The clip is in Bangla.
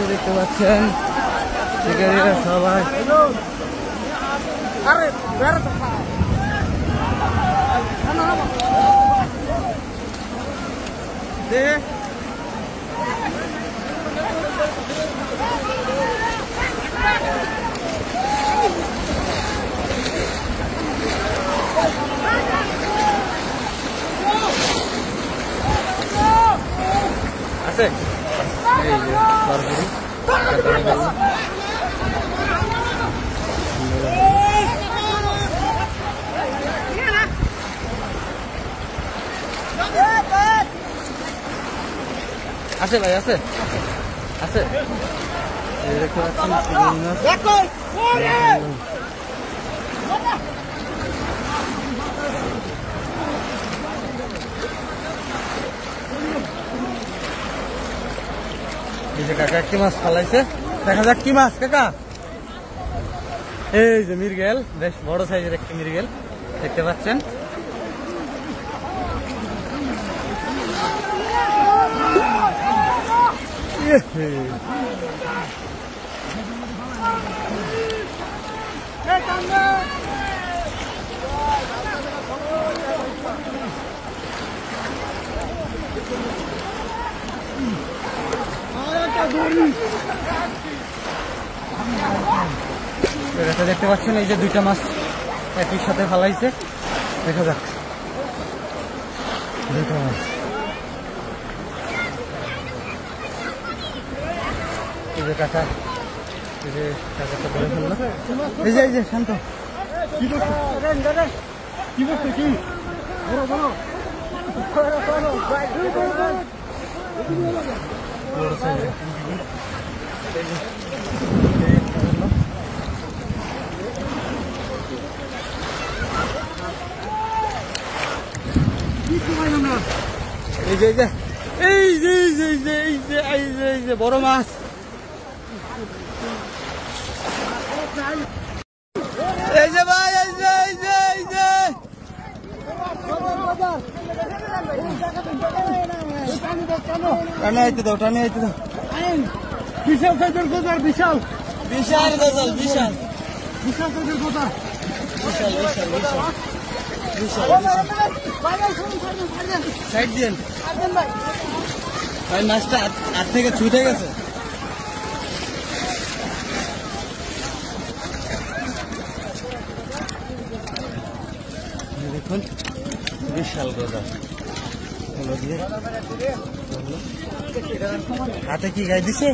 দেখতে পাচ্ছেন শিকারীরা সবাই আছে এই যে সরকারি আছে ভাই আছে আছে দেখতে পাচ্ছেন এই যে কাকা কি মাছ ফালাইছে দেখা যাক কি মাছ কাকা এই যে মৃগেল বেশ বড় সাইজের একটা মৃগেল দেখতে পাচ্ছেন দেখতে পাচ্ছেন এই যে দুইটা মাছ একই সাথে ফালাইছে দেখা যাক দুইটা মাছ এই যে কাকা এই যে কাকাটা ধরে ফেললো এই যে শান্ত কি করছে কি করছে কি বড় সাইজের এই যে এই যে এই যে এই যে এই যে এই যে এই যে বড় মাছ এই যে ভাই এই যে এই যে এই যে টানে আইতে দাও বিশাল সাইজের গোদার বিশাল বিশাল গোদার বিশাল বিশাল সাইজের গোদার বিশাল বিশাল বিশাল সাইড দিন ভাই মাছটা হাত থেকে ছুটে গেছে দেখুন বিশাল গজা হাতে কি গায়ে দিছে